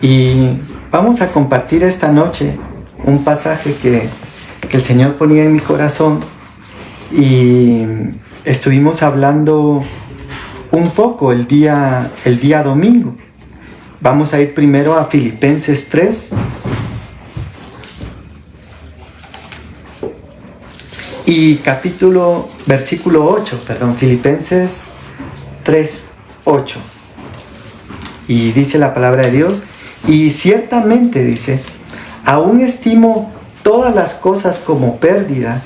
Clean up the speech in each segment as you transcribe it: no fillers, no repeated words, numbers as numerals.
Y vamos a compartir esta noche un pasaje que el Señor ponía en mi corazón, y estuvimos hablando un poco el día domingo. Vamos a ir primero a Filipenses 3 y versículo 8, Filipenses 3, 8. Y dice la palabra de Dios: y ciertamente, dice, aún estimo todas las cosas como pérdida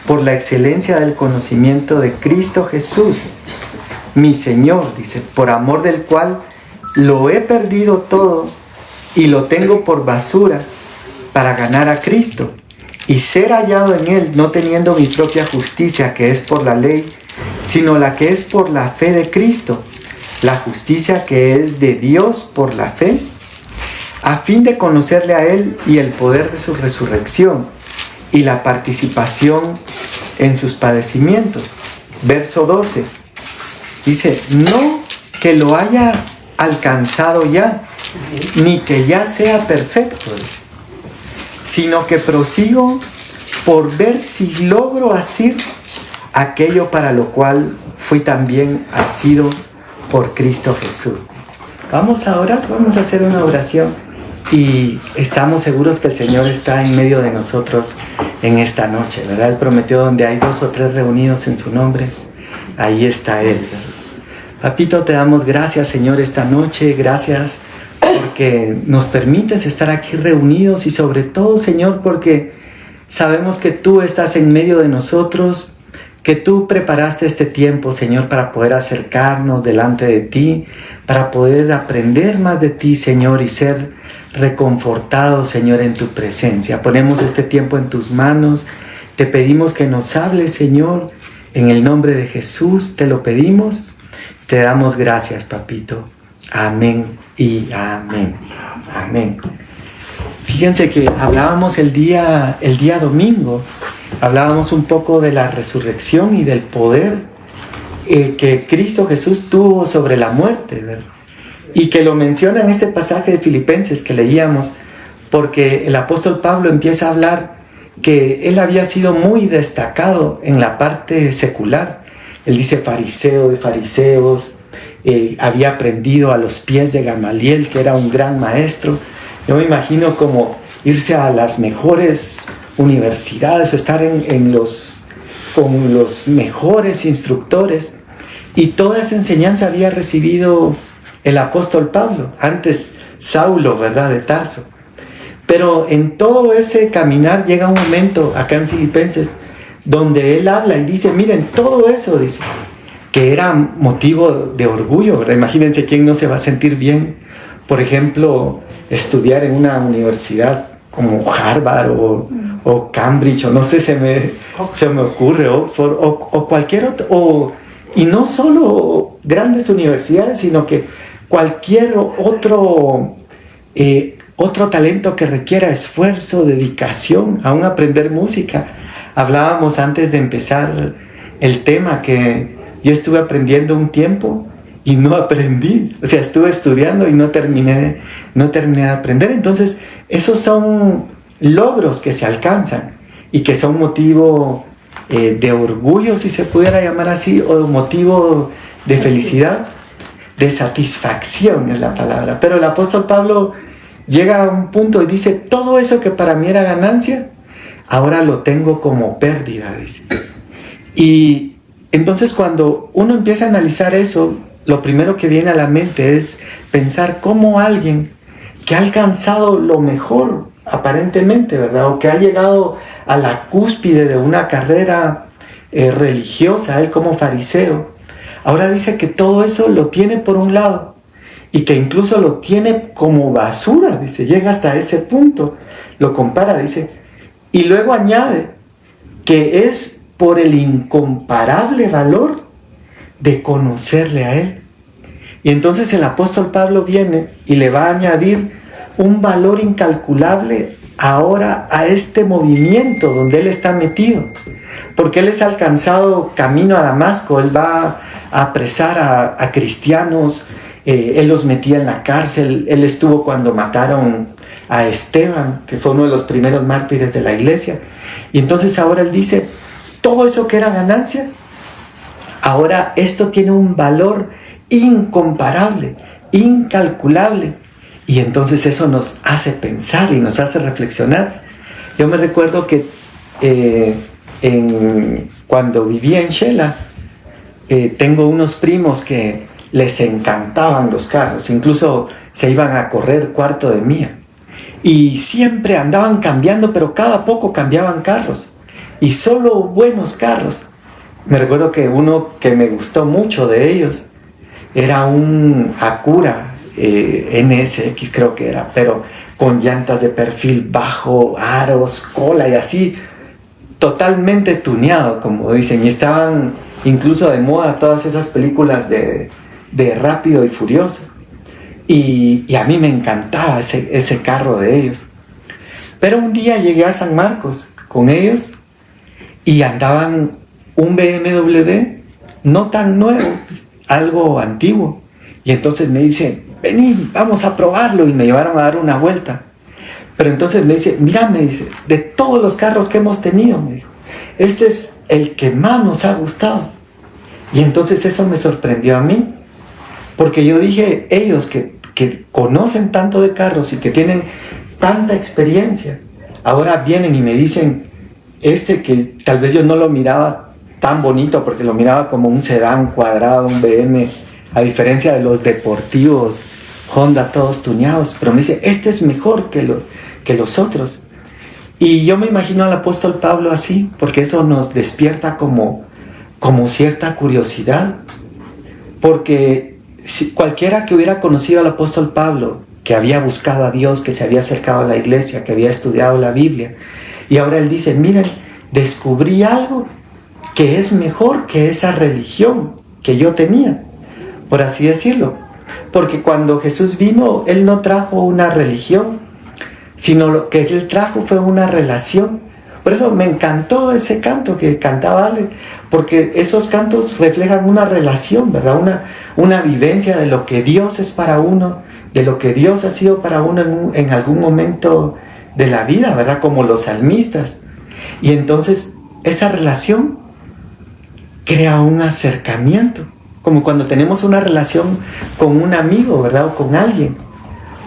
por la excelencia del conocimiento de Cristo Jesús, mi Señor, dice, por amor del cual lo he perdido todo y lo tengo por basura para ganar a Cristo y ser hallado en Él, no teniendo mi propia justicia que es por la ley, sino la que es por la fe de Cristo, la justicia que es de Dios por la fe, a fin de conocerle a Él y el poder de su resurrección y la participación en sus padecimientos. Verso 12, dice, no que lo haya alcanzado ya, ni que ya sea perfecto, dice, sino que prosigo por ver si logro hacer aquello para lo cual fui también asido por Cristo Jesús. Vamos a orar, vamos a hacer una oración, y estamos seguros que el Señor está en medio de nosotros en esta noche, ¿verdad? Él prometió: donde hay 2 o 3 reunidos en su nombre, ahí está Él, ¿verdad? Papito, te damos gracias, Señor, esta noche. Gracias porque nos permites estar aquí reunidos, y sobre todo, Señor, porque sabemos que tú estás en medio de nosotros, que tú preparaste este tiempo, Señor, para poder acercarnos delante de ti, para poder aprender más de ti, Señor, y ser reconfortados, Señor, en tu presencia. Ponemos este tiempo en tus manos. Te pedimos que nos hables, Señor, en el nombre de Jesús te lo pedimos. Te damos gracias, papito. Amén y amén. Amén. Fíjense que hablábamos el día domingo, hablábamos un poco de la resurrección y del poder que Cristo Jesús tuvo sobre la muerte, ¿verdad? Y que lo menciona en este pasaje de Filipenses que leíamos, porque el apóstol Pablo empieza a hablar que él había sido muy destacado en la parte secular. Él dice fariseo de fariseos, había aprendido a los pies de Gamaliel, que era un gran maestro. Yo me imagino como irse a las mejores universidades o estar con los mejores instructores, y toda esa enseñanza había recibido el apóstol Pablo, antes Saulo, ¿verdad?, de Tarso. Pero en todo ese caminar llega un momento acá en Filipenses donde él habla y dice: miren, todo eso, dice, que era motivo de orgullo, ¿verdad? Imagínense quién no se va a sentir bien, por ejemplo, estudiar en una universidad como Harvard o Cambridge, o no sé, se me ocurre, Oxford o cualquier otro, y no solo grandes universidades, sino que cualquier otro talento que requiera esfuerzo, dedicación, aún aprender música. Hablábamos antes de empezar el tema que yo estuve aprendiendo un tiempo y no aprendí, o sea, estuve estudiando y no terminé de aprender. Entonces, esos son logros que se alcanzan y que son motivo de orgullo, si se pudiera llamar así, o motivo de felicidad, de satisfacción es la palabra. Pero el apóstol Pablo llega a un punto y dice: todo eso que para mí era ganancia, ahora lo tengo como pérdida, dice. Y entonces cuando uno empieza a analizar eso, lo primero que viene a la mente es pensar cómo alguien que ha alcanzado lo mejor, aparentemente, ¿verdad?, o que ha llegado a la cúspide de una carrera religiosa, él como fariseo, ahora dice que todo eso lo tiene por un lado, y que incluso lo tiene como basura, dice, llega hasta ese punto, lo compara, dice, y luego añade que es por el incomparable valor de conocerle a Él. Y entonces el apóstol Pablo viene y le va a añadir un valor incalculable ahora a este movimiento donde él está metido, porque él es alcanzado camino a Damasco. Él va a apresar a cristianos Él los metía en la cárcel. Él estuvo cuando mataron a Esteban, que fue uno de los primeros mártires de la iglesia. Y entonces ahora él dice, todo eso que era ganancia, ahora esto tiene un valor incomparable, incalculable. Y entonces eso nos hace pensar y nos hace reflexionar. Yo me recuerdo que cuando vivía en Shela, tengo unos primos que les encantaban los carros, incluso se iban a correr cuarto de mía. Y siempre andaban cambiando, pero cada poco cambiaban carros. Y solo buenos carros. Me recuerdo que uno que me gustó mucho de ellos era un Acura NSX, creo que era, pero con llantas de perfil bajo, aros, cola y así, totalmente tuneado, como dicen. Y estaban incluso de moda todas esas películas de Rápido y Furioso. Y a mí me encantaba ese carro de ellos. Pero un día llegué a San Marcos con ellos y andaban un BMW no tan nuevo, algo antiguo. Y entonces me dicen, vení, vamos a probarlo. Y me llevaron a dar una vuelta. Pero entonces me dice, mira, me dice, de todos los carros que hemos tenido, me dijo, este es el que más nos ha gustado. Y entonces eso me sorprendió a mí. Porque yo dije, ellos que conocen tanto de carros y que tienen tanta experiencia, ahora vienen y me dicen, que tal vez yo no lo miraba tan bonito, porque lo miraba como un sedán cuadrado, un BM, a diferencia de los deportivos Honda todos tuneados, pero me dice, este es mejor que los otros. Y yo me imagino al apóstol Pablo así, porque eso nos despierta como cierta curiosidad, porque si cualquiera que hubiera conocido al apóstol Pablo, que había buscado a Dios, que se había acercado a la iglesia, que había estudiado la Biblia, y ahora él dice, miren, descubrí algo que es mejor que esa religión que yo tenía, por así decirlo. Porque cuando Jesús vino, Él no trajo una religión, sino lo que Él trajo fue una relación. Por eso me encantó ese canto que cantaba Ale, porque esos cantos reflejan una relación, ¿verdad? Una vivencia de lo que Dios es para uno, de lo que Dios ha sido para uno en algún momento de la vida, ¿verdad? Como los salmistas. Y entonces esa relación crea un acercamiento, como cuando tenemos una relación con un amigo, ¿verdad? O con alguien.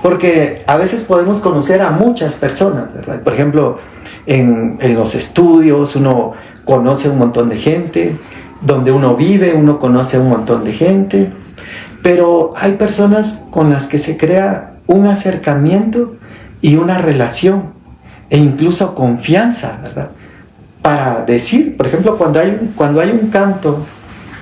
Porque a veces podemos conocer a muchas personas, ¿verdad? Por ejemplo, en los estudios uno conoce un montón de gente, donde uno vive uno conoce un montón de gente, pero hay personas con las que se crea un acercamiento y una relación e incluso confianza, ¿verdad? Para decir, por ejemplo, cuando hay un canto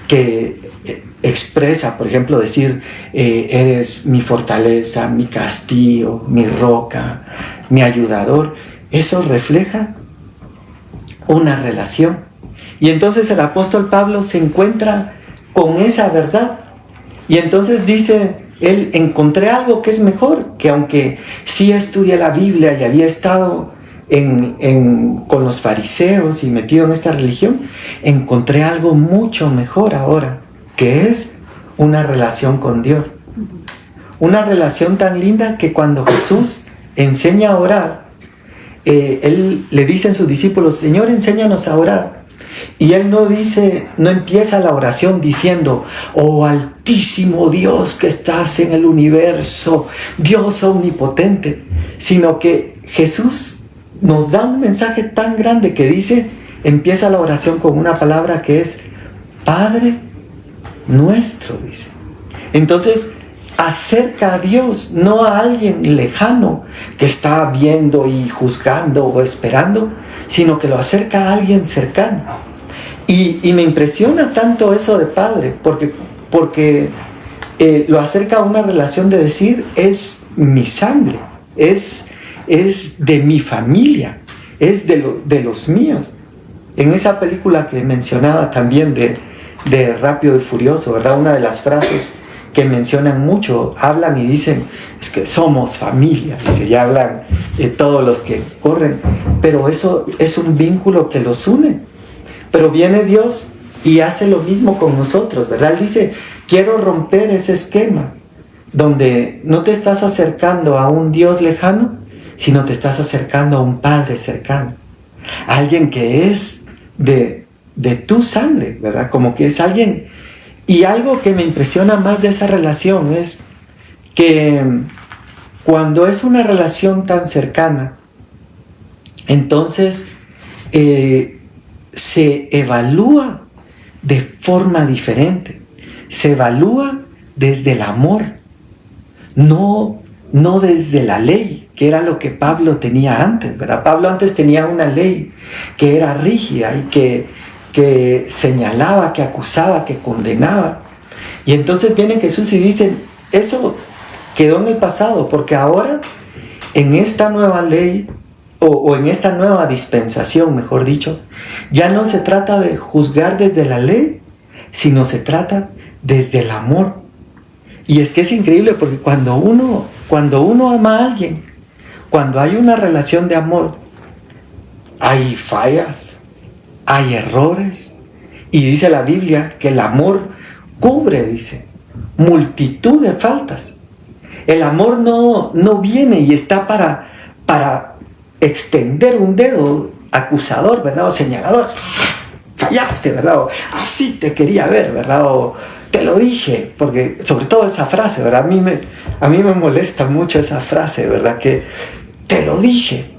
que expresa, por ejemplo, decir, eres mi fortaleza, mi castillo, mi roca, mi ayudador, eso refleja una relación. Y entonces el apóstol Pablo se encuentra con esa verdad. Y entonces dice, él, encontré algo que es mejor, que aunque sí estudia la Biblia y había estado con los fariseos y metido en esta religión, encontré algo mucho mejor ahora, que es una relación con Dios. Una relación tan linda que cuando Jesús enseña a orar, él le dice a sus discípulos, Señor, enséñanos a orar. Y él no empieza la oración diciendo, oh altísimo Dios que estás en el universo, Dios omnipotente, sino que Jesús nos da un mensaje tan grande que dice, empieza la oración con una palabra que es Padre nuestro, dice. Entonces acerca a Dios, no a alguien lejano que está viendo y juzgando o esperando, sino que lo acerca a alguien cercano. Y me impresiona tanto eso de Padre, porque lo acerca a una relación de decir, es mi sangre, es de mi familia, es de los míos. En esa película que mencionaba también de Rápido y Furioso, ¿verdad? Una de las frases que mencionan mucho, hablan y dicen, es que somos familia, dice, ya hablan de todos los que corren, pero eso es un vínculo que los une. Pero viene Dios y hace lo mismo con nosotros, ¿verdad? Él dice, quiero romper ese esquema, donde no te estás acercando a un Dios lejano, sino te estás acercando a un Padre cercano, a alguien que es de tu sangre, ¿verdad? Como que es alguien. Y algo que me impresiona más de esa relación es que cuando es una relación tan cercana, entonces se evalúa de forma diferente. Se evalúa desde el amor, no desde la ley, que era lo que Pablo tenía antes, ¿verdad? Pablo antes tenía una ley que era rígida y que señalaba, que acusaba, que condenaba. Y entonces viene Jesús y dice, eso quedó en el pasado, porque ahora en esta nueva ley, o en esta nueva dispensación, mejor dicho, ya no se trata de juzgar desde la ley, sino se trata desde el amor. Y es que es increíble porque cuando uno ama a alguien, cuando hay una relación de amor, hay fallas, hay errores. Y dice la Biblia que el amor cubre, dice, multitud de faltas. El amor no viene y está para extender un dedo acusador, ¿verdad? O señalador. Fallaste, ¿verdad? O así te quería ver, ¿verdad? O te lo dije, porque sobre todo esa frase, ¿verdad? A mí me molesta mucho esa frase, ¿verdad? Que te lo dije.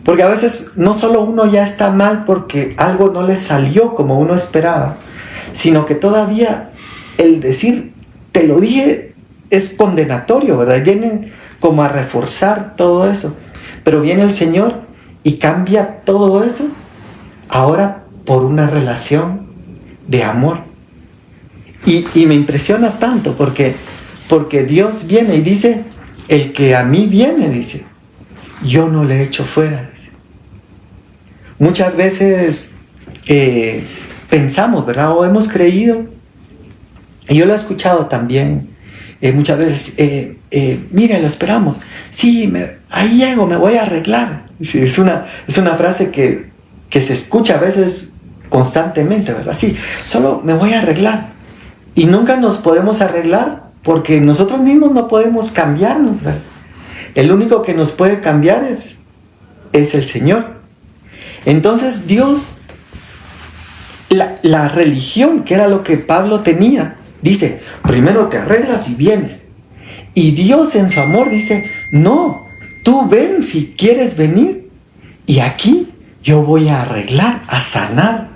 Porque a veces no solo uno ya está mal porque algo no le salió como uno esperaba, sino que todavía el decir te lo dije es condenatorio, ¿verdad? Viene como a reforzar todo eso. Pero viene el Señor y cambia todo eso ahora por una relación de amor. Y me impresiona tanto porque Dios viene y dice, el que a mí viene, dice, yo no le echo fuera. Dice. Muchas veces pensamos, ¿verdad? O hemos creído, y yo lo he escuchado también, muchas veces, mire, lo esperamos. Sí, ahí llego, me voy a arreglar. Sí, es una frase que se escucha a veces constantemente, ¿verdad? Sí, solo me voy a arreglar. Y nunca nos podemos arreglar porque nosotros mismos no podemos cambiarnos, ¿verdad? El único que nos puede cambiar es el Señor. Entonces Dios, la religión, que era lo que Pablo tenía, dice, primero te arreglas y vienes. Y Dios en su amor dice, no, tú ven si quieres venir. Y aquí yo voy a arreglar, a sanar,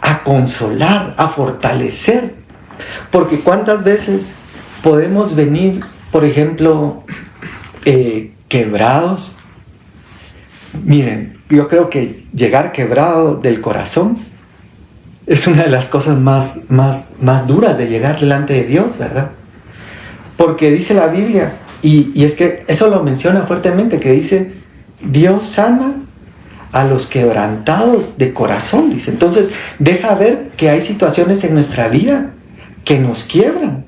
a consolar, a fortalecer. Porque cuántas veces podemos venir, por ejemplo, quebrados. Miren, yo creo que llegar quebrado del corazón es una de las cosas más duras de llegar delante de Dios, ¿verdad? Porque dice la Biblia, y es que eso lo menciona fuertemente, que dice, Dios sana a los quebrantados de corazón, dice. Entonces, deja ver que hay situaciones en nuestra vida que nos quiebran.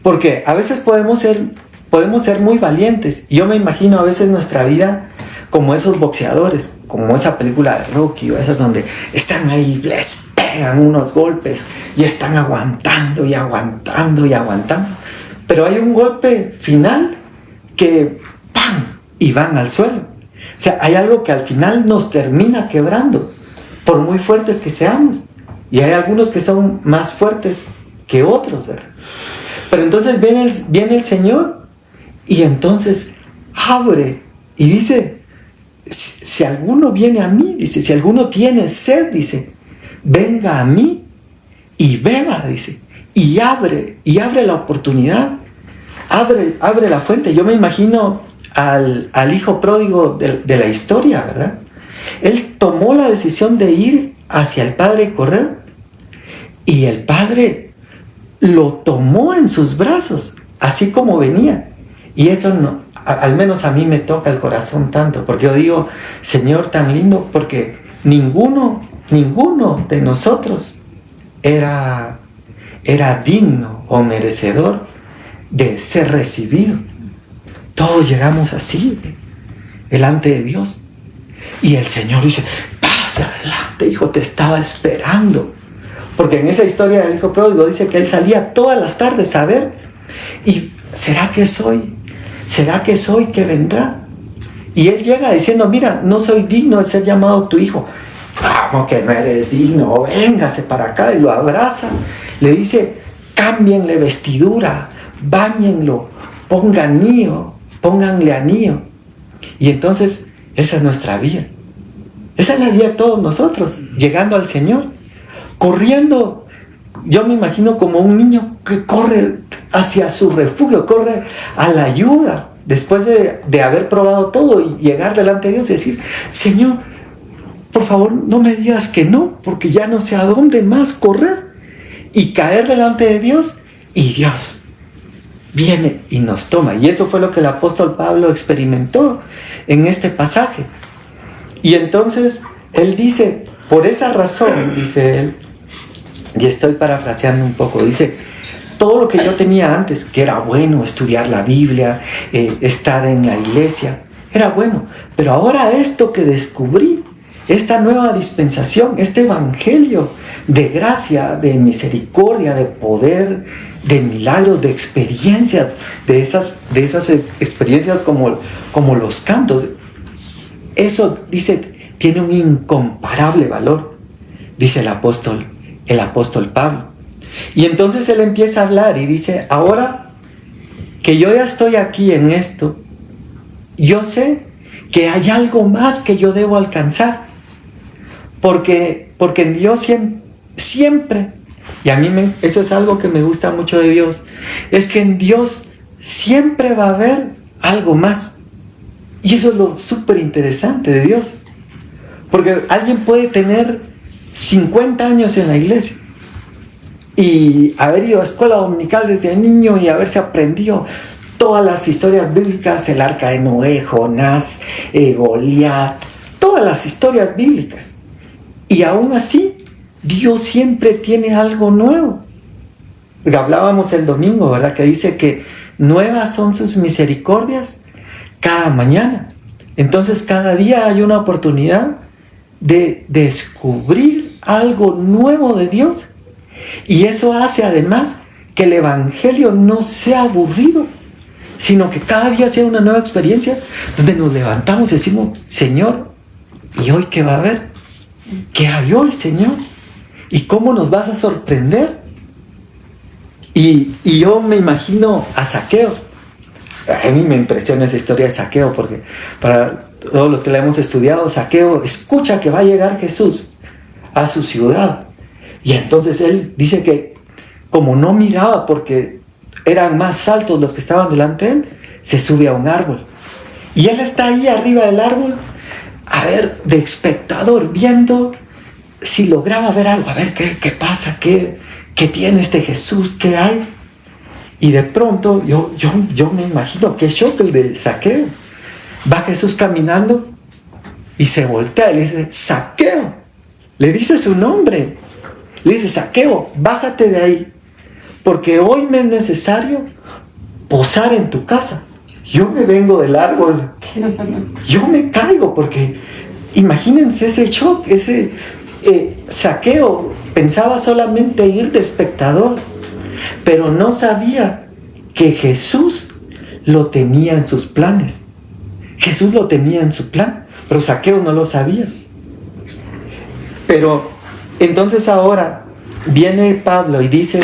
Porque a veces podemos ser muy valientes. Yo me imagino a veces nuestra vida como esos boxeadores, como esa película de Rocky, o esas donde están ahí, les pegan unos golpes y están aguantando y aguantando y aguantando. Pero hay un golpe final que ¡pam! Y van al suelo. O sea, hay algo que al final nos termina quebrando, por muy fuertes que seamos. Y hay algunos que son más fuertes que otros, ¿verdad? Pero entonces viene el Señor y entonces abre y dice, si alguno viene a mí, dice, si alguno tiene sed, dice, venga a mí y beba, dice, y abre la oportunidad, abre la fuente. Yo me imagino al hijo pródigo de la historia, ¿verdad? Él tomó la decisión de ir hacia el Padre y correr, y el Padre lo tomó en sus brazos, así como venía. Y eso no, al menos a mí me toca el corazón tanto, porque yo digo, Señor, tan lindo, porque ninguno de nosotros era digno o merecedor de ser recibido. Todos llegamos así delante de Dios. Y el Señor dice, pase adelante, hijo, te estaba esperando. Porque en esa historia del hijo pródigo dice que él salía todas las tardes a ver. ¿Y será que soy? ¿Será que soy que vendrá? Y él llega diciendo, mira, no soy digno de ser llamado tu hijo. Vamos, que no eres digno, véngase para acá. Y lo abraza. Le dice, cámbienle vestidura, báñenlo, pónganle anillo. Y entonces, esa es nuestra vida. Esa es la vida de todos nosotros, llegando al Señor, corriendo. Yo me imagino como un niño que corre hacia su refugio, corre a la ayuda, después de haber probado todo y llegar delante de Dios y decir, Señor, por favor, no me digas que no, porque ya no sé a dónde más correr. Y caer delante de Dios, y Dios viene y nos toma. Y eso fue lo que el apóstol Pablo experimentó en este pasaje. Y entonces él dice, por esa razón, dice él, y estoy parafraseando un poco, dice, todo lo que yo tenía antes, que era bueno estudiar la Biblia, estar en la iglesia, era bueno, pero ahora esto que descubrí, esta nueva dispensación, este evangelio de gracia, de misericordia, de poder, de milagros, de experiencias, de esas experiencias como los cantos, eso, dice, tiene un incomparable valor, dice el apóstol Pablo. Y entonces él empieza a hablar y dice, ahora que yo ya estoy aquí en esto, yo sé que hay algo más que yo debo alcanzar, porque en Dios siempre, y a mí eso es algo que me gusta mucho de Dios, es que en Dios siempre va a haber algo más. Y eso es lo súper interesante de Dios. Porque alguien puede tener 50 años en la iglesia y haber ido a escuela dominical desde niño y haberse aprendido todas las historias bíblicas, el arca de Noé, Jonás, Goliat, todas las historias bíblicas. Y aún así, Dios siempre tiene algo nuevo. Porque hablábamos el domingo, ¿verdad? Que dice que nuevas son sus misericordias cada mañana. Entonces cada día hay una oportunidad de descubrir algo nuevo de Dios. Y eso hace además que el evangelio no sea aburrido, sino que cada día sea una nueva experiencia donde nos levantamos y decimos, Señor, ¿y hoy qué va a haber? ¿Qué hay hoy, Señor? ¿Y cómo nos vas a sorprender? Y yo me imagino a Zaqueo. A mí me impresiona esa historia de Zaqueo, porque para todos los que la hemos estudiado, Zaqueo escucha que va a llegar Jesús a su ciudad. Y entonces él dice que como no miraba porque eran más altos los que estaban delante de él, se sube a un árbol. Y él está ahí arriba del árbol, a ver, de espectador, viendo si lograba ver algo, a ver qué pasa, qué tiene este Jesús, qué hay. Y de pronto, yo me imagino qué shock el de Zaqueo. Va Jesús caminando y se voltea y le dice, Zaqueo, le dice su nombre. Le dice, Zaqueo, bájate de ahí, porque hoy me es necesario posar en tu casa. Yo me vengo del árbol, yo me caigo, porque imagínense ese shock, Zaqueo pensaba solamente ir de espectador, pero no sabía que Jesús lo tenía en sus planes. Jesús lo tenía en su plan, pero Zaqueo no lo sabía. Pero entonces ahora viene Pablo y dice,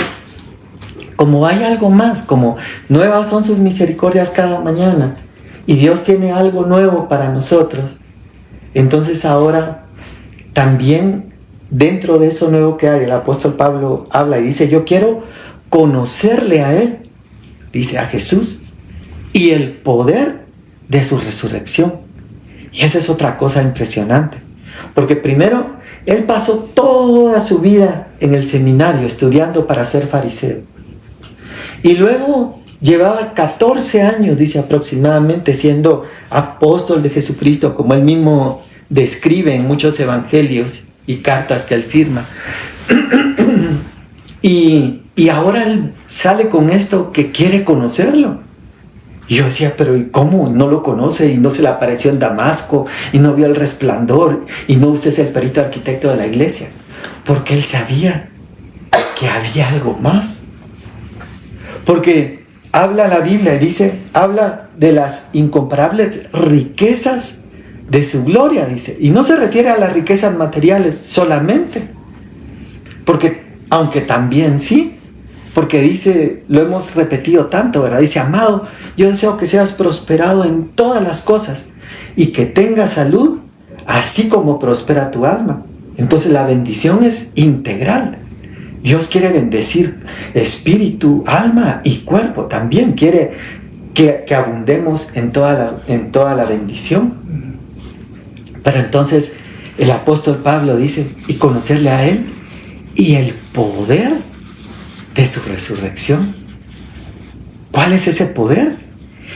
como hay algo más, como nuevas son sus misericordias cada mañana, y Dios tiene algo nuevo para nosotros, entonces ahora también dentro de eso nuevo que hay, el apóstol Pablo habla y dice, yo quiero conocerle a Él, dice, a Jesús, y el poder de su resurrección. Y esa es otra cosa impresionante, porque primero él pasó toda su vida en el seminario estudiando para ser fariseo, y luego llevaba 14 años, dice aproximadamente, siendo apóstol de Jesucristo, como él mismo describe en muchos evangelios y cartas que él firma. Y ahora él sale con esto que quiere conocerlo. Y yo decía, pero ¿y cómo? ¿No lo conoce? ¿Y no se le apareció en Damasco? ¿Y no vio el resplandor? ¿Y no usted es el perito arquitecto de la iglesia? Porque él sabía que había algo más. Porque habla la Biblia y dice, habla de las incomparables riquezas de su gloria, dice. Y no se refiere a las riquezas materiales solamente, porque, aunque también sí, porque dice, lo hemos repetido tanto, ¿verdad? Dice, amado, yo deseo que seas prosperado en todas las cosas y que tengas salud, así como prospera tu alma. Entonces la bendición es integral. Dios quiere bendecir espíritu, alma y cuerpo. También quiere que abundemos en toda la bendición. Pero entonces el apóstol Pablo dice, y conocerle a Él y el poder de su resurrección. ¿Cuál es ese poder?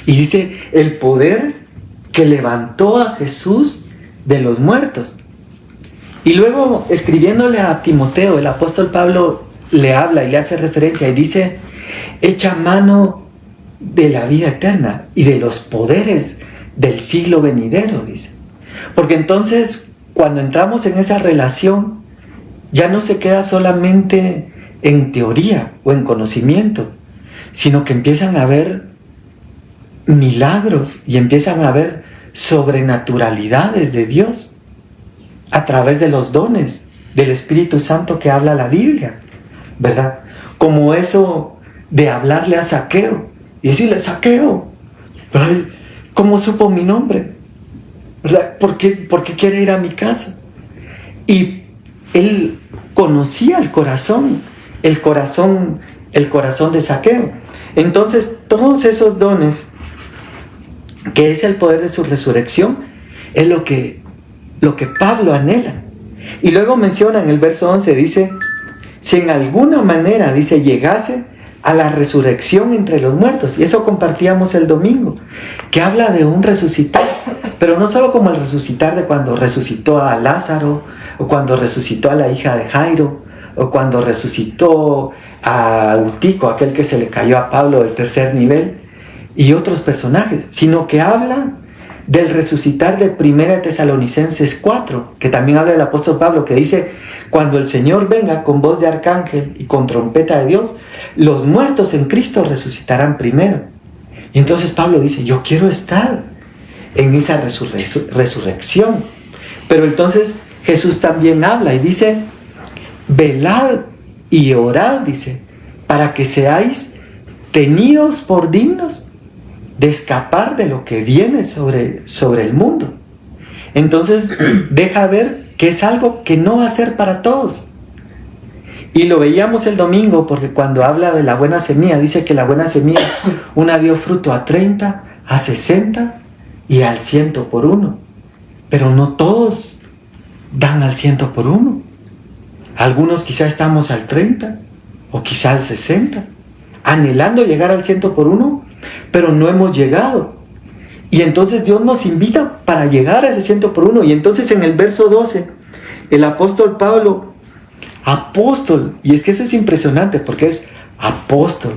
Y dice, el poder que levantó a Jesús de los muertos. Y luego, escribiéndole a Timoteo, el apóstol Pablo le habla y le hace referencia y dice, echa mano de la vida eterna y de los poderes del siglo venidero, dice. Porque entonces, cuando entramos en esa relación, ya no se queda solamente en teoría o en conocimiento, sino que empiezan a haber milagros y empiezan a haber sobrenaturalidades de Dios a través de los dones del Espíritu Santo que habla la Biblia, ¿verdad? Como eso de hablarle a Zaqueo y decirle, Zaqueo, ¿cómo supo mi nombre? ¿Verdad? ¿Por qué quiere ir a mi casa? Y él conocía el corazón de Zaqueo. Entonces, todos esos dones, que es el poder de su resurrección, es lo que Pablo anhela. Y luego menciona en el verso 11, dice, si en alguna manera, dice, llegase a la resurrección entre los muertos. Y eso compartíamos el domingo, que habla de un resucitar, pero no solo como el resucitar de cuando resucitó a Lázaro, o cuando resucitó a la hija de Jairo, o cuando resucitó a Eutico, aquel que se le cayó a Pablo del tercer nivel, y otros personajes, sino que habla del resucitar de 1 Tesalonicenses 4, que también habla del apóstol Pablo, que dice, cuando el Señor venga con voz de arcángel y con trompeta de Dios, los muertos en Cristo resucitarán primero. Y entonces Pablo dice, yo quiero estar en esa resurrección. Pero entonces Jesús también habla y dice, velad y orad, dice, para que seáis tenidos por dignos de escapar de lo que viene sobre el mundo. Entonces deja ver que es algo que no va a ser para todos. Y lo veíamos el domingo, porque cuando habla de la buena semilla, dice que la buena semilla, una dio fruto a 30, a 60 y al 100 por uno. Pero no todos dan al 100 por uno. Algunos quizá estamos al 30 o quizá al 60, anhelando llegar al 100 por uno, pero no hemos llegado. Y entonces Dios nos invita para llegar a ese 100 por uno. Y entonces en el verso 12, el apóstol Pablo, apóstol, y es que eso es impresionante porque es apóstol,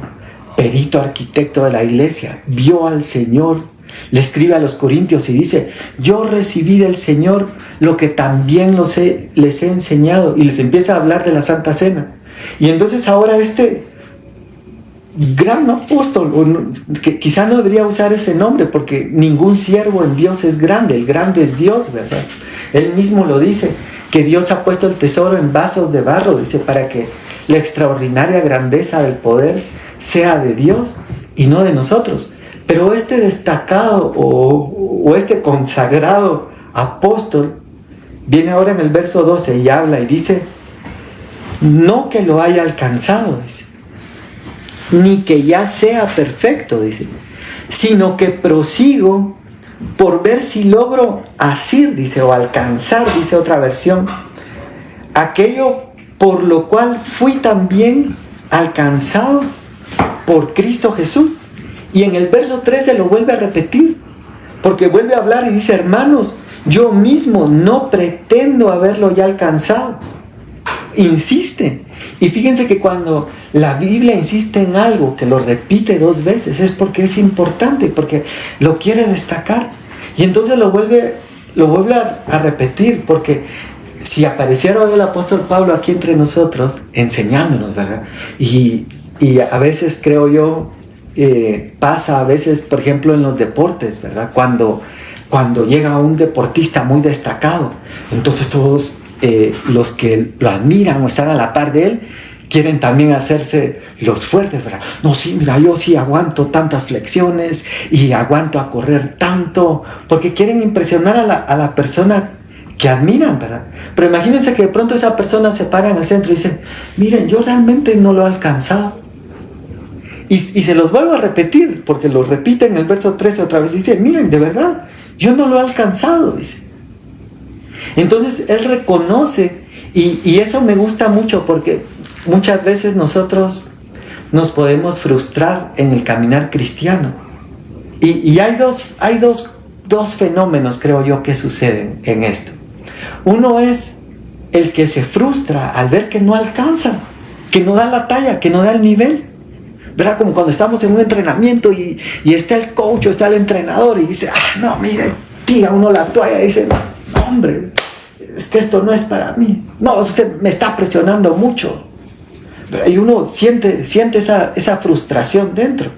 perito arquitecto de la iglesia, vio al Señor, le escribe a los Corintios y dice, yo recibí del Señor lo que también les he enseñado, y les empieza a hablar de la Santa Cena. Y entonces ahora este gran apóstol, que quizá no debería usar ese nombre porque ningún siervo en Dios es grande, el grande es Dios, ¿verdad? Él mismo lo dice, que Dios ha puesto el tesoro en vasos de barro, dice, para que la extraordinaria grandeza del poder sea de Dios y no de nosotros. Pero este destacado o este consagrado apóstol viene ahora en el verso 12 y habla y dice, no que lo haya alcanzado, dice, ni que ya sea perfecto, dice, sino que prosigo por ver si logro asir, dice, o alcanzar, dice otra versión, aquello por lo cual fui también alcanzado por Cristo Jesús. Y en el verso 13 lo vuelve a repetir, porque vuelve a hablar y dice, hermanos, yo mismo no pretendo haberlo ya alcanzado. Insiste. Y fíjense que cuando la Biblia insiste en algo, que lo repite 2 veces, es porque es importante, porque lo quiere destacar. Y entonces lo vuelve a repetir, porque si apareciera hoy el apóstol Pablo aquí entre nosotros, enseñándonos, ¿verdad? Y a veces creo yo pasa a veces, por ejemplo, en los deportes, ¿verdad? Cuando llega un deportista muy destacado, entonces todos los que lo admiran o están a la par de él, quieren también hacerse los fuertes, ¿verdad? No, sí, mira, yo sí aguanto tantas flexiones y aguanto a correr tanto, porque quieren impresionar a la persona que admiran, ¿verdad? Pero imagínense que de pronto esa persona se para en el centro y dice, miren, yo realmente no lo he alcanzado. Y se los vuelvo a repetir, porque lo repite en el verso 13 otra vez, dice, miren, de verdad, yo no lo he alcanzado, dice. Entonces él reconoce, y eso me gusta mucho, porque muchas veces nosotros nos podemos frustrar en el caminar cristiano. Y hay dos fenómenos, creo yo, que suceden en esto. Uno es el que se frustra al ver que no alcanza, que no da la talla, que no da el nivel. ¿Verdad? Como cuando estamos en un entrenamiento y está el coach o está el entrenador y dice, no, mire, tira uno la toalla y dice, no, hombre, es que esto no es para mí. No, usted me está presionando mucho. Y uno siente esa frustración dentro.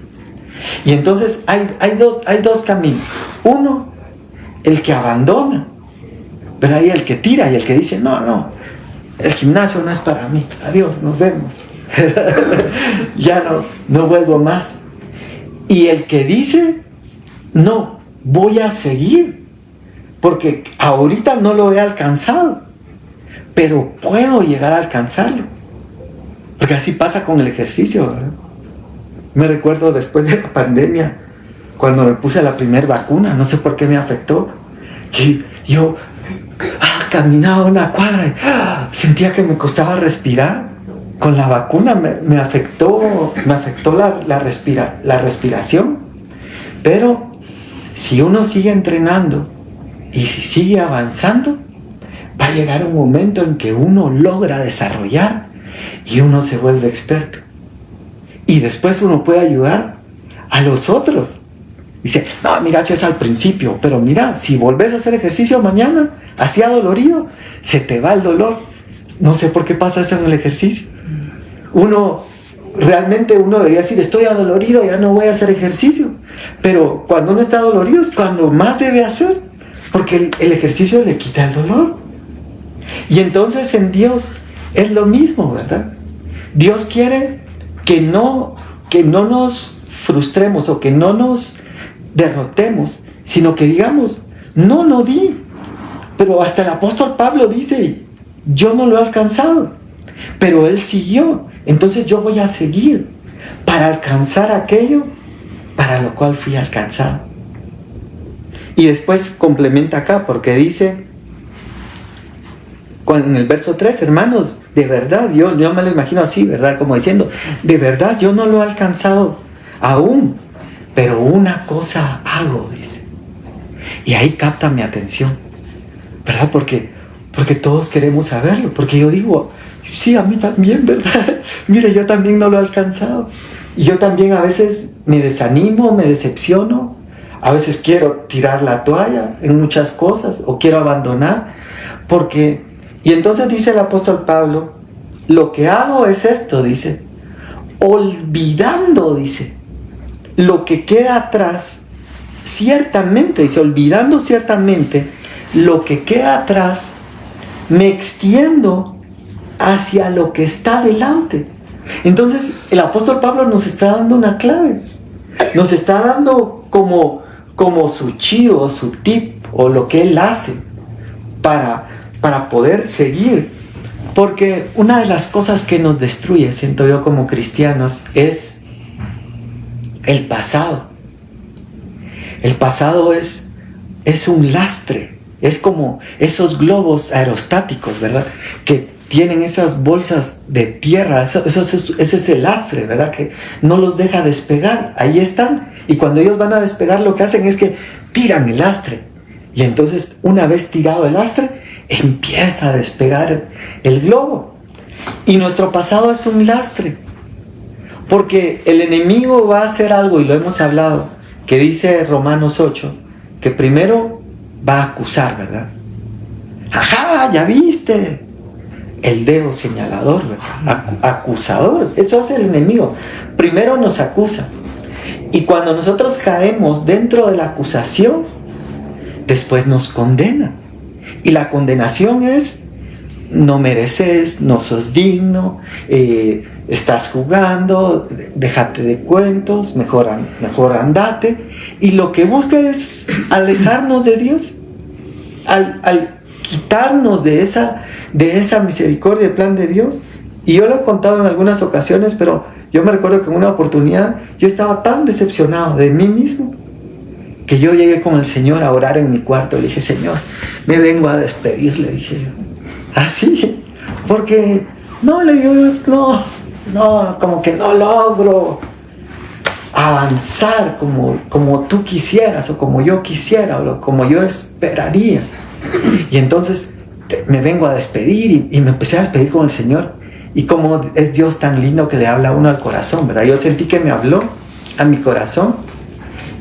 Y entonces hay dos caminos. Uno, el que abandona, ¿verdad? Y el que tira y el que dice, no, el gimnasio no es para mí. Adiós, nos vemos. Ya no vuelvo más. Y el que dice, no, voy a seguir, porque ahorita no lo he alcanzado, pero puedo llegar a alcanzarlo. Porque así pasa con el ejercicio, ¿verdad? Me recuerdo después de la pandemia, cuando me puse la primera vacuna, no sé por qué me afectó, que yo caminaba una cuadra y sentía que me costaba respirar. Con la vacuna me afectó la respiración. Pero si uno sigue entrenando y si sigue avanzando, va a llegar un momento en que uno logra desarrollar y uno se vuelve experto. Y después uno puede ayudar a los otros. Dice, no, mira, si es al principio, pero mira, si volvés a hacer ejercicio mañana, así adolorido, se te va el dolor. No sé por qué pasa eso en el ejercicio. Realmente uno debería decir, estoy adolorido, ya no voy a hacer ejercicio. Pero cuando uno está adolorido es cuando más debe hacer, porque el ejercicio le quita el dolor. Y entonces en Dios es lo mismo, ¿verdad? Dios quiere que no nos frustremos o que no nos derrotemos, sino que digamos, no di. Pero hasta el apóstol Pablo dice, yo no lo he alcanzado, pero él siguió. Entonces yo voy a seguir para alcanzar aquello para lo cual fui alcanzado. Y después complementa acá porque dice, en el verso 3, hermanos, de verdad, yo me lo imagino así, ¿verdad? Como diciendo, de verdad yo no lo he alcanzado aún, pero una cosa hago, dice. Y ahí capta mi atención, ¿verdad? Porque todos queremos saberlo, porque yo digo, sí, a mí también, ¿verdad? Mire, yo también no lo he alcanzado. Y yo también a veces me desanimo, me decepciono. A veces quiero tirar la toalla en muchas cosas o quiero abandonar. Y entonces dice el apóstol Pablo, lo que hago es esto, dice, olvidando, dice, lo que queda atrás, ciertamente, dice, olvidando ciertamente lo que queda atrás, me extiendo hacia lo que está delante. Entonces el apóstol Pablo nos está dando una clave, nos está dando como su chivo, su tip o lo que él hace para poder seguir. Porque una de las cosas que nos destruye, siento yo como cristianos, es el pasado. El pasado es un lastre, es como esos globos aerostáticos, ¿verdad? Que tienen esas bolsas de tierra, ese es el lastre, ¿verdad? Que no los deja despegar, ahí están. Y cuando ellos van a despegar, lo que hacen es que tiran el lastre. Y entonces, una vez tirado el lastre, empieza a despegar el globo. Y nuestro pasado es un lastre, porque el enemigo va a hacer algo, y lo hemos hablado, que dice Romanos 8, que primero va a acusar, ¿verdad? ¡Ajá! ¿Ya viste? El dedo señalador, ¿verdad? Acusador. Eso hace el enemigo. Primero nos acusa. Y cuando nosotros caemos dentro de la acusación, después nos condena. Y la condenación es: no mereces, no sos digno, estás jugando, déjate de cuentos, mejor andate. Y lo que busca es alejarnos de Dios, al quitarnos de esa misericordia y plan de Dios. Y yo lo he contado en algunas ocasiones, pero yo me recuerdo que en una oportunidad yo estaba tan decepcionado de mí mismo que yo llegué con el Señor a orar en mi cuarto. Le dije: Señor, me vengo a despedir, le dije yo. Así, porque le digo, como que no logro avanzar como tú quisieras, o como yo quisiera, o como yo esperaría. Y entonces me vengo a despedir y me empecé a despedir con el Señor. Y como es Dios tan lindo que le habla a uno al corazón, ¿verdad? Yo sentí que me habló a mi corazón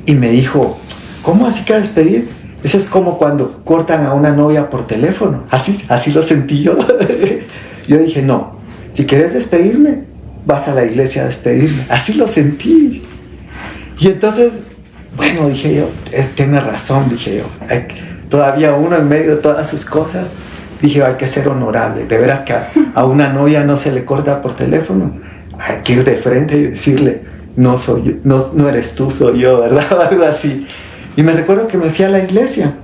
y me dijo: ¿cómo así que a despedir? Eso es como cuando cortan a una novia por teléfono. Así lo sentí yo. Yo dije: no, si quieres despedirme, vas a la iglesia a despedirme. Así lo sentí. Y entonces, bueno, dije yo, tiene razón, dije yo. Todavía uno en medio de todas sus cosas, dije: hay que ser honorable. De veras que a una novia no se le corta por teléfono. Hay que ir de frente y decirle: no soy yo, no eres tú, soy yo, ¿verdad? Algo así. Y me recuerdo que me fui a la iglesia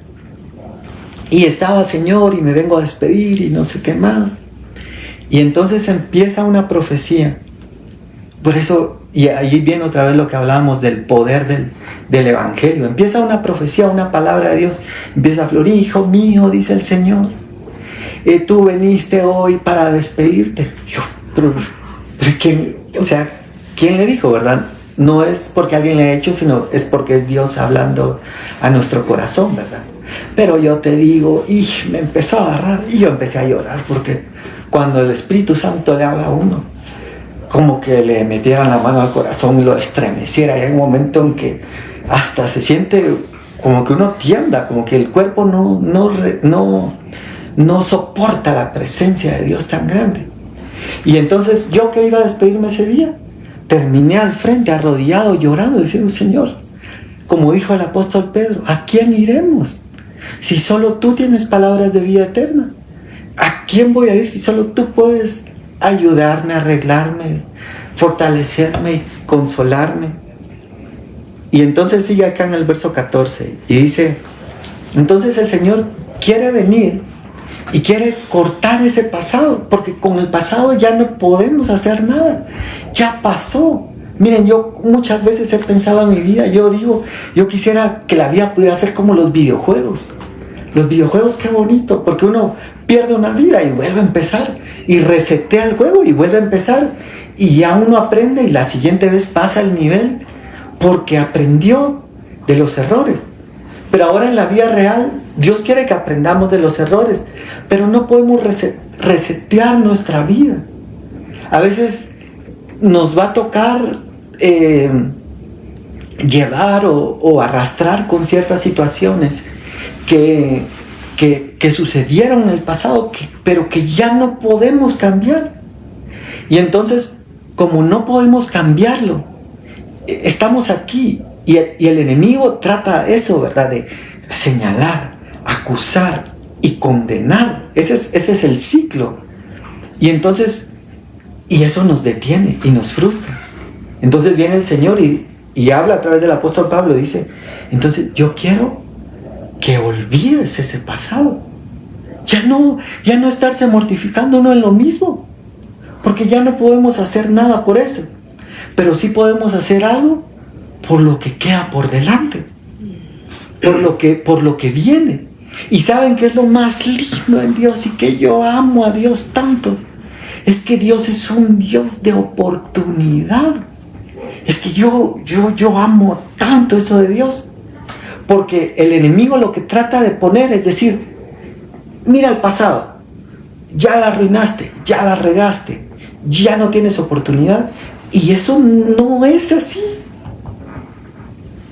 y estaba: Señor, y me vengo a despedir y no sé qué más. Y entonces empieza una profecía. Por eso, y ahí viene otra vez lo que hablábamos del poder del Evangelio. Empieza una profecía, una palabra de Dios. Empieza a florir: hijo mío, dice el Señor, tú veniste hoy para despedirte. Yo, pero ¿quién le dijo, verdad? No es porque alguien le ha hecho, sino es porque es Dios hablando a nuestro corazón, ¿verdad? Pero yo te digo, y me empezó a agarrar y yo empecé a llorar, porque cuando el Espíritu Santo le habla a uno, como que le metieran la mano al corazón y lo estremeciera. Y hay un momento en que hasta se siente como que uno tiembla, como que el cuerpo no soporta la presencia de Dios tan grande. Y entonces yo que iba a despedirme ese día, terminé al frente, arrodillado, llorando, diciendo: Señor, como dijo el apóstol Pedro, ¿a quién iremos? Si solo tú tienes palabras de vida eterna. ¿A quién voy a ir si solo tú puedes ayudarme, arreglarme, fortalecerme, consolarme? Y entonces sigue acá en el verso 14 y dice: entonces el Señor quiere venir y quiere cortar ese pasado, porque con el pasado ya no podemos hacer nada, ya pasó. Miren, yo muchas veces he pensado en mi vida, yo digo, yo quisiera que la vida pudiera ser como los videojuegos. Los videojuegos, qué bonito, porque uno pierde una vida y vuelve a empezar, y resetea el juego y vuelve a empezar, y ya uno aprende y la siguiente vez pasa el nivel, porque aprendió de los errores. Pero ahora en la vida real, Dios quiere que aprendamos de los errores, pero no podemos resetear nuestra vida. A veces nos va a tocar llevar o arrastrar con ciertas situaciones que sucedieron en el pasado, pero que ya no podemos cambiar. Y entonces, como no podemos cambiarlo, estamos aquí y el enemigo trata eso, ¿verdad? De señalar, acusar y condenar. Ese es el ciclo. Y entonces, y eso nos detiene y nos frustra. Entonces viene el Señor y habla a través del apóstol Pablo, dice: entonces yo quiero que olvides ese pasado. Ya no estarse mortificando uno en lo mismo, porque ya no podemos hacer nada por eso, pero sí podemos hacer algo por lo que queda por delante, por lo que viene. Y ¿saben qué es lo más lindo en Dios y que yo amo a Dios tanto? Es que Dios es un Dios de oportunidad. Es que yo amo tanto eso de Dios, porque el enemigo lo que trata de poner es decir: mira el pasado, ya la arruinaste, ya la regaste, ya no tienes oportunidad. Y eso no es así.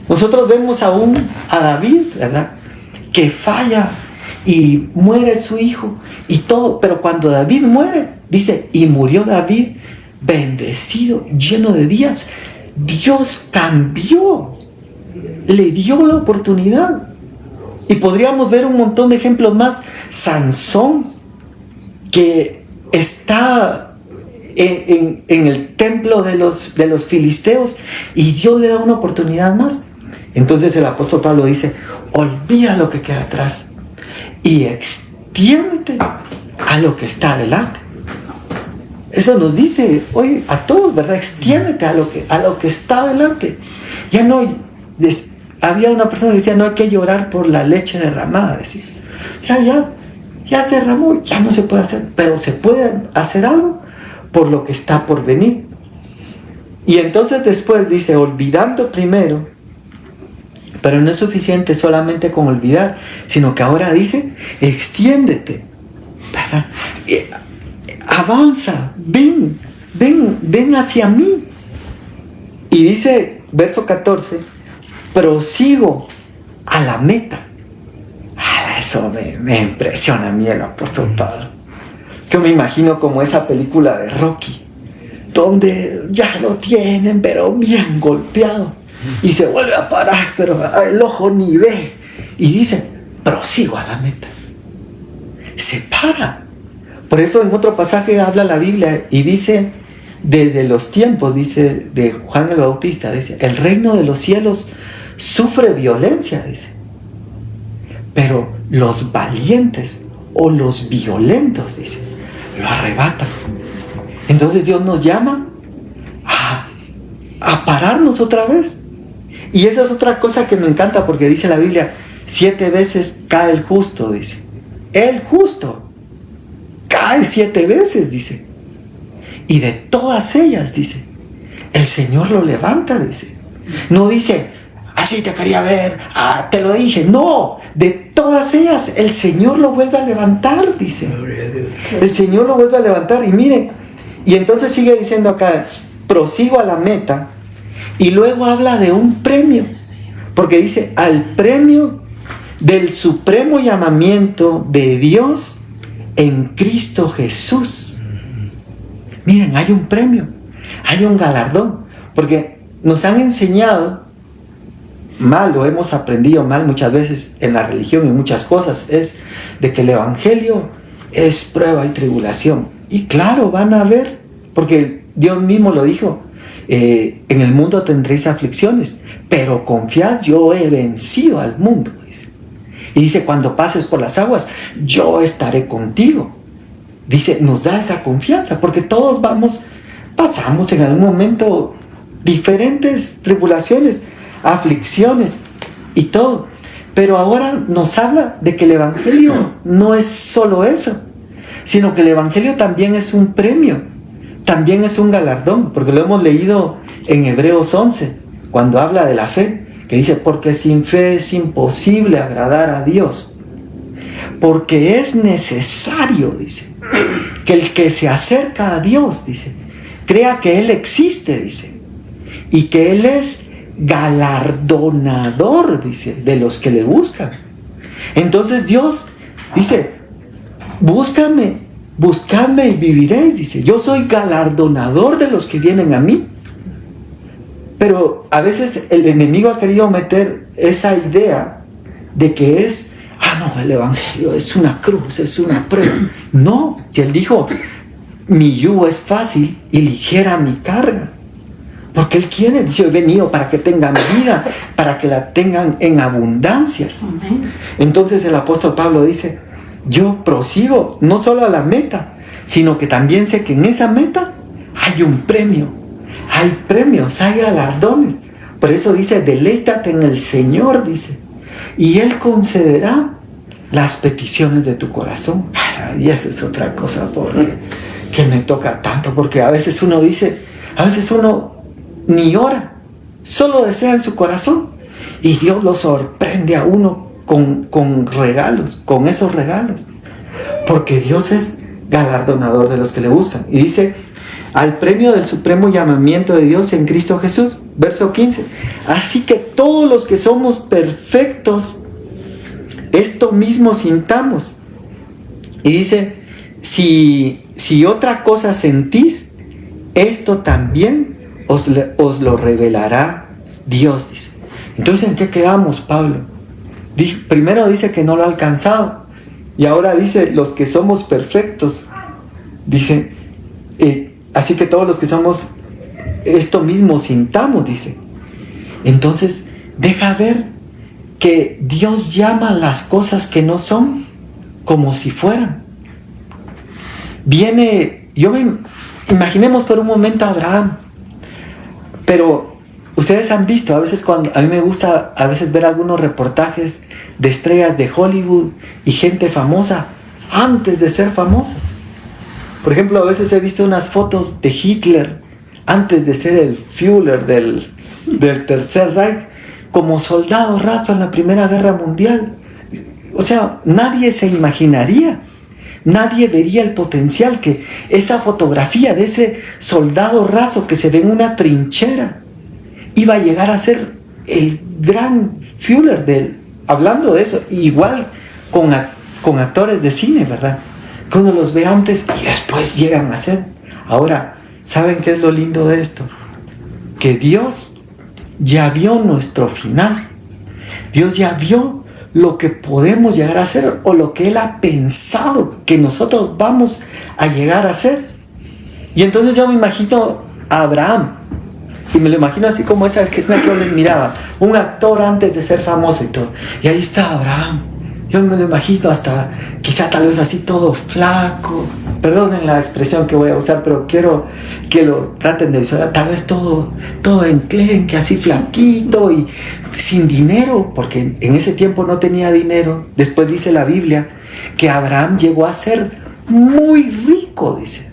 Nosotros vemos aún a David, ¿verdad?, que falla y muere su hijo y todo, pero cuando David muere, dice: y murió David bendecido, lleno de días, Dios cambió, le dio la oportunidad. Y podríamos ver un montón de ejemplos más. Sansón, que está en el templo de los filisteos, y Dios le da una oportunidad más. Entonces el apóstol Pablo dice: olvida lo que queda atrás y extiéndete a lo que está adelante. Eso nos dice hoy a todos, ¿verdad? Extiéndete a lo que está adelante. Ya no hay, había una persona que decía: no hay que llorar por la leche derramada. Decía, ya se derramó, ya no se puede hacer, pero se puede hacer algo por lo que está por venir. Y entonces después dice: olvidando primero. Pero no es suficiente solamente con olvidar, sino que ahora dice: extiéndete, ¿verdad? Avanza, ven hacia mí. Y dice, verso 14: prosigo a la meta. Eso me impresiona a mí el apóstol Pablo. Que me imagino como esa película de Rocky, donde ya lo tienen, pero bien golpeado. Y se vuelve a parar, pero el ojo ni ve. Y dice: prosigo a la meta. Se para. Por eso en otro pasaje habla la Biblia y dice: desde los tiempos, dice, de Juan el Bautista, dice: el reino de los cielos sufre violencia, dice. Pero los valientes o los violentos, dice, lo arrebatan. Entonces Dios nos llama a pararnos otra vez. Y esa es otra cosa que me encanta, porque dice la Biblia: 7 veces cae el justo, dice. El justo cae 7 veces, dice. Y de todas ellas, dice, el Señor lo levanta, dice. No dice: así te quería ver, te lo dije. No, de todas ellas el Señor lo vuelve a levantar, dice. El Señor lo vuelve a levantar. Y mire, y entonces sigue diciendo acá: prosigo a la meta. Y luego habla de un premio, porque dice: al premio del supremo llamamiento de Dios en Cristo Jesús. Miren, hay un premio, hay un galardón, porque nos han enseñado mal, lo hemos aprendido mal muchas veces en la religión y muchas cosas, es de que el evangelio es prueba y tribulación. Y claro, van a haber, porque Dios mismo lo dijo: en el mundo tendréis aflicciones, pero confiad, yo he vencido al mundo, dice. Y dice: cuando pases por las aguas, yo estaré contigo. Dice, nos da esa confianza, porque todos pasamos en algún momento diferentes tribulaciones, aflicciones y todo. Pero ahora nos habla de que el evangelio no es solo eso, sino que el evangelio también es un premio, también es un galardón, porque lo hemos leído en Hebreos 11, cuando habla de la fe, que dice: porque sin fe es imposible agradar a Dios, porque es necesario, dice, que el que se acerca a Dios, dice, crea que Él existe, dice, y que Él es galardonador, dice, de los que le buscan. Entonces Dios dice: buscadme y viviréis, dice. Yo soy galardonador de los que vienen a mí. Pero a veces el enemigo ha querido meter esa idea de que es: no, el evangelio es una cruz, es una prueba. No, si Él dijo: mi yugo es fácil y ligera mi carga. Porque Él quiere, yo he venido para que tengan vida, para que la tengan en abundancia. Entonces el apóstol Pablo dice: yo prosigo no solo a la meta, sino que también sé que en esa meta hay un premio, hay premios, hay galardones. Por eso dice: deleítate en el Señor, dice, y Él concederá las peticiones de tu corazón. Y esa es otra cosa que me toca tanto, porque a veces uno ni ora, solo desea en su corazón, y Dios lo sorprende a uno con regalos, con esos regalos, porque Dios es galardonador de los que le buscan. Y dice: al premio del supremo llamamiento de Dios en Cristo Jesús, verso 15. Así que todos los que somos perfectos, esto mismo sintamos. Y dice: si otra cosa sentís, esto también os lo revelará Dios, dice. Entonces, ¿en qué quedamos, Pablo? Primero dice que no lo ha alcanzado, y ahora dice los que somos perfectos. Dice, así que todos los que somos esto mismo sintamos, dice. Entonces, deja ver que Dios llama las cosas que no son como si fueran. Imaginemos por un momento a Abraham. Pero ustedes han visto, a veces a mí me gusta ver algunos reportajes de estrellas de Hollywood y gente famosa antes de ser famosas. Por ejemplo, a veces he visto unas fotos de Hitler antes de ser el Führer del Tercer Reich, como soldado raso en la Primera Guerra Mundial. O sea, nadie se imaginaría, nadie vería el potencial que esa fotografía de ese soldado raso que se ve en una trinchera iba a llegar a ser el gran Führer hablando de eso, igual con actores de cine, ¿verdad? Que uno los ve antes y después llegan a ser. Ahora, ¿saben qué es lo lindo de esto? Que Dios ya vio nuestro final. Dios ya vio lo que podemos llegar a ser, o lo que Él ha pensado que nosotros vamos a llegar a ser. Y entonces yo me imagino a Abraham, y me lo imagino así como esa escena que yo les miraba, un actor antes de ser famoso y todo, y ahí está Abraham. Yo me lo imagino hasta, quizá tal vez así todo flaco, perdonen la expresión que voy a usar, pero quiero que lo traten de visualizar, tal vez todo enclenque, así flaquito y sin dinero, porque en ese tiempo no tenía dinero. Después dice la Biblia que Abraham llegó a ser muy rico, dice.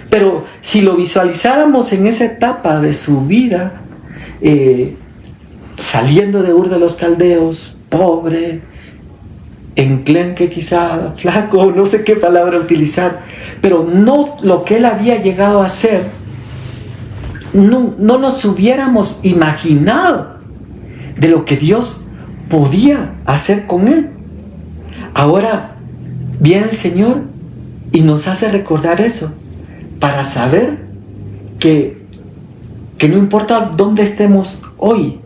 Pero si lo visualizáramos en esa etapa de su vida, saliendo de Ur de los Caldeos, pobre, enclenque quizá, flaco, no sé qué palabra utilizar, pero no lo que él había llegado a hacer, no nos hubiéramos imaginado de lo que Dios podía hacer con él. Ahora viene el Señor y nos hace recordar eso, para saber que no importa dónde estemos hoy,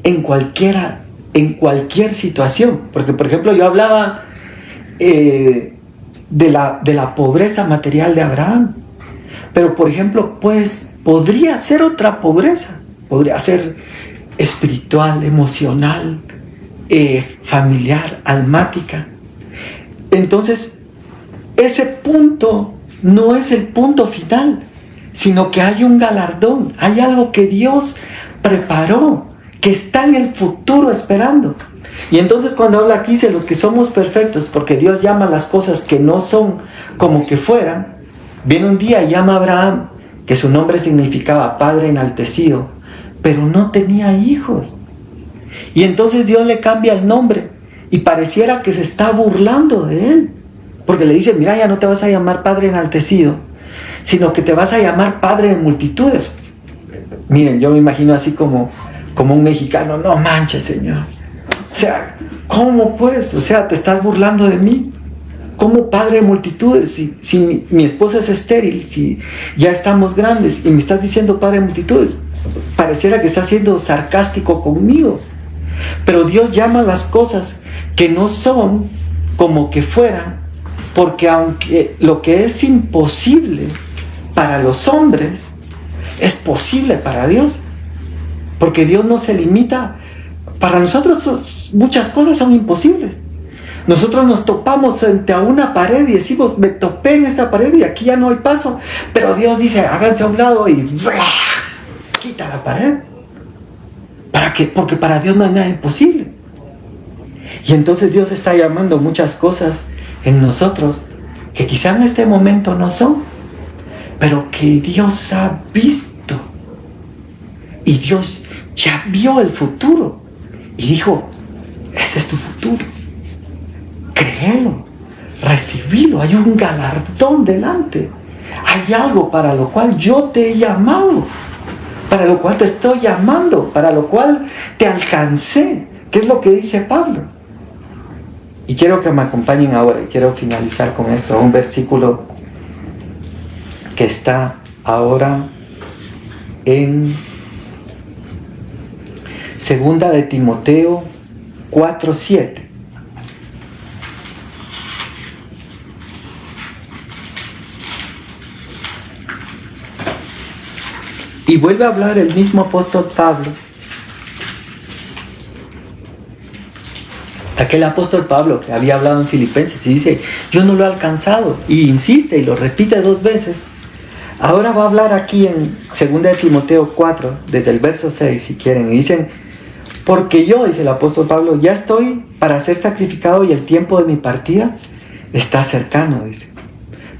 en cualquier situación. Porque, por ejemplo, yo hablaba de la pobreza material de Abraham, pero, por ejemplo, pues podría ser otra pobreza, podría ser espiritual, emocional, familiar, almática. Entonces, ese punto no es el punto final, sino que hay un galardón, hay algo que Dios preparó, que está en el futuro esperando. Y entonces cuando habla aquí de los que somos perfectos, porque Dios llama las cosas que no son como que fueran, viene un día y llama a Abraham, que su nombre significaba Padre enaltecido, pero no tenía hijos. Y entonces Dios le cambia el nombre y pareciera que se está burlando de él, porque le dice, mira, ya no te vas a llamar Padre enaltecido, sino que te vas a llamar Padre de multitudes. Miren, yo me imagino así como un mexicano, no manches, Señor. O sea, ¿cómo pues? O sea, te estás burlando de mí. ¿Cómo Padre de multitudes? Si mi esposa es estéril, si ya estamos grandes y me estás diciendo Padre de multitudes, pareciera que estás siendo sarcástico conmigo. Pero Dios llama las cosas que no son como que fueran, porque aunque lo que es imposible para los hombres es posible para Dios, porque Dios no se limita. Para nosotros muchas cosas son imposibles. Nosotros nos topamos frente a una pared y decimos, me topé en esta pared y aquí ya no hay paso, pero Dios dice, háganse a un lado y ¡blah! Quita la pared. ¿Para qué? Porque para Dios no hay nada imposible. Y entonces Dios está llamando muchas cosas en nosotros que quizá en este momento no son, pero que Dios ha visto. Y Dios ya vio el futuro y dijo, este es tu futuro. Créelo, recibilo, hay un galardón delante. Hay algo para lo cual yo te he llamado, para lo cual te estoy llamando, para lo cual te alcancé. ¿Qué es lo que dice Pablo? Y quiero que me acompañen ahora, y quiero finalizar con esto, un versículo que está ahora en 2 de Timoteo 4:7. Y vuelve a hablar el mismo apóstol Pablo. Aquel apóstol Pablo que había hablado en Filipenses y dice, yo no lo he alcanzado. Y insiste y lo repite 2 veces. Ahora va a hablar aquí en 2 de Timoteo 4, desde el verso 6 si quieren. Y dicen, porque yo, dice el apóstol Pablo, ya estoy para ser sacrificado y el tiempo de mi partida está cercano, dice.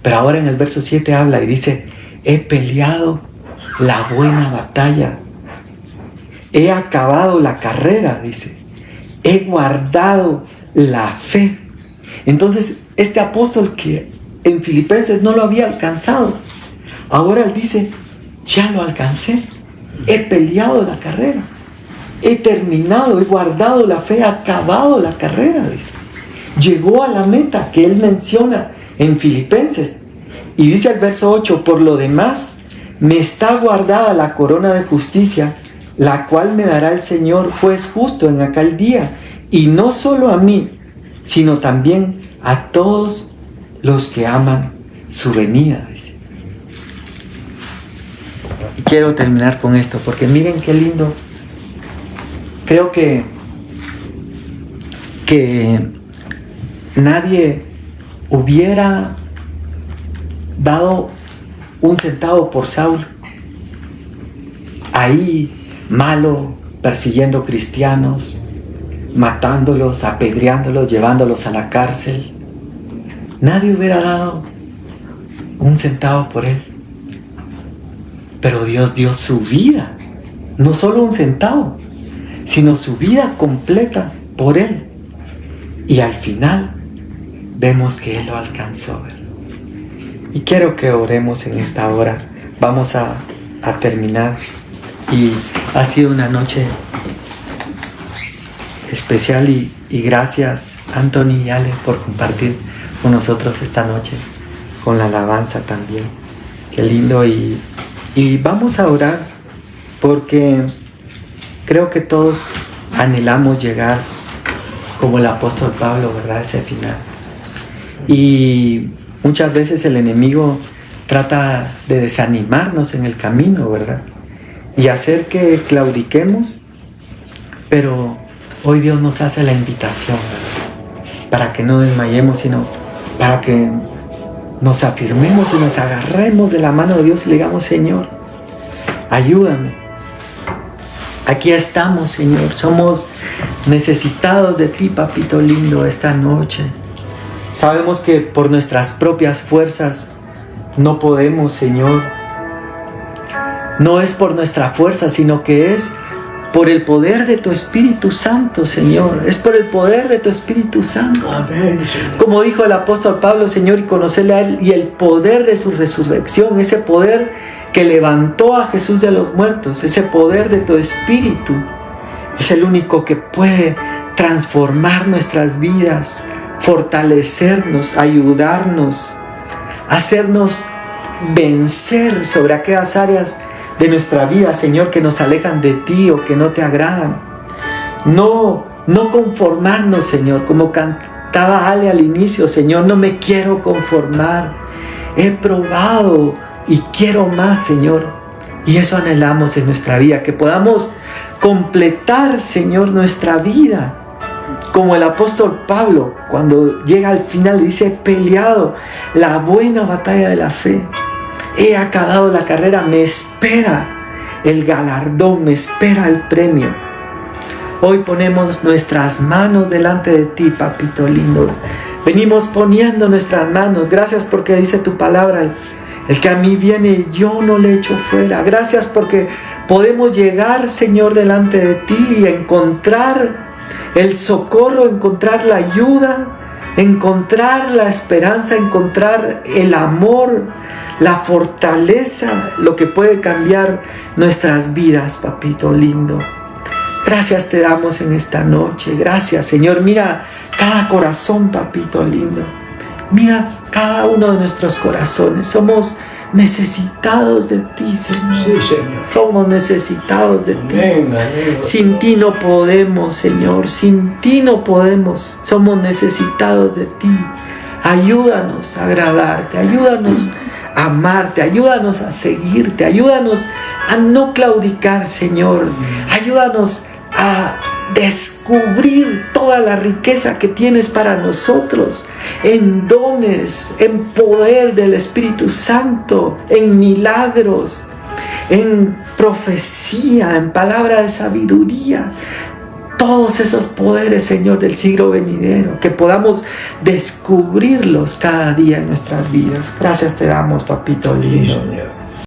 Pero ahora en el verso 7 habla y dice, he peleado la buena batalla, he acabado la carrera, dice, he guardado la fe. Entonces, este apóstol que en Filipenses no lo había alcanzado, ahora él dice, ya lo alcancé, he peleado la carrera, he terminado, he guardado la fe, he acabado la carrera, dice. Llegó a la meta que él menciona en Filipenses. Y dice el verso 8, por lo demás, me está guardada la corona de justicia, la cual me dará el Señor juez justo en aquel día, y no solo a mí, sino también a todos los que aman su venida. Y quiero terminar con esto, porque miren qué lindo. Creo que nadie hubiera dado un centavo por Saulo, ahí malo, persiguiendo cristianos, matándolos, apedreándolos, llevándolos a la cárcel. Nadie hubiera dado un centavo por él, pero Dios dio su vida, no solo un centavo, sino su vida completa por él, y al final vemos que él lo alcanzó. Y quiero que oremos en esta hora. Vamos a terminar. Y ha sido una noche especial y gracias Anthony y Ale por compartir con nosotros esta noche, con la alabanza también. Qué lindo. Y vamos a orar porque creo que todos anhelamos llegar como el apóstol Pablo, ¿verdad? Ese final. Y muchas veces el enemigo trata de desanimarnos en el camino, ¿verdad? Y hacer que claudiquemos, pero hoy Dios nos hace la invitación, ¿verdad? Para que no desmayemos, sino para que nos afirmemos y nos agarremos de la mano de Dios y le digamos, Señor, ayúdame. Aquí estamos, Señor, somos necesitados de ti, papito lindo, esta noche. Sabemos que por nuestras propias fuerzas no podemos, Señor. No es por nuestra fuerza, sino que es por el poder de tu Espíritu Santo, Señor. Es por el poder de tu Espíritu Santo. Amén. Como dijo el apóstol Pablo, Señor, y conocerle a Él y el poder de su resurrección, ese poder que levantó a Jesús de los muertos, ese poder de tu Espíritu, es el único que puede transformar nuestras vidas, fortalecernos, ayudarnos, hacernos vencer sobre aquellas áreas de nuestra vida, Señor, que nos alejan de ti o que no te agradan. No conformarnos, Señor, como cantaba Ale al inicio, Señor, no me quiero conformar. He probado y quiero más, Señor. Y eso anhelamos en nuestra vida, que podamos completar, Señor, nuestra vida. Como el apóstol Pablo, cuando llega al final, dice, he peleado la buena batalla de la fe. He acabado la carrera, me espera el galardón, me espera el premio. Hoy ponemos nuestras manos delante de ti, papito lindo. Venimos poniendo nuestras manos. Gracias porque dice tu palabra, el que a mí viene, yo no le echo fuera. Gracias porque podemos llegar, Señor, delante de ti y encontrar el socorro, encontrar la ayuda, encontrar la esperanza, encontrar el amor, la fortaleza, lo que puede cambiar nuestras vidas, papito lindo. Gracias te damos en esta noche. Gracias, Señor. Mira cada corazón, papito lindo. Mira cada uno de nuestros corazones. Somos necesitados de ti, Señor. Sí, Señor. Somos necesitados de ti. Amén, amén. Sin ti no podemos, Señor. Sin ti no podemos. Somos necesitados de ti. Ayúdanos a agradarte. Ayúdanos a amarte. Ayúdanos a seguirte. Ayúdanos a no claudicar, Señor. Ayúdanos a descubrir toda la riqueza que tienes para nosotros, en dones, en poder del Espíritu Santo, en milagros, en profecía, en palabra de sabiduría. Todos esos poderes, Señor, del siglo venidero, que podamos descubrirlos cada día en nuestras vidas. Gracias te damos, papito lindo. Sí, Señor.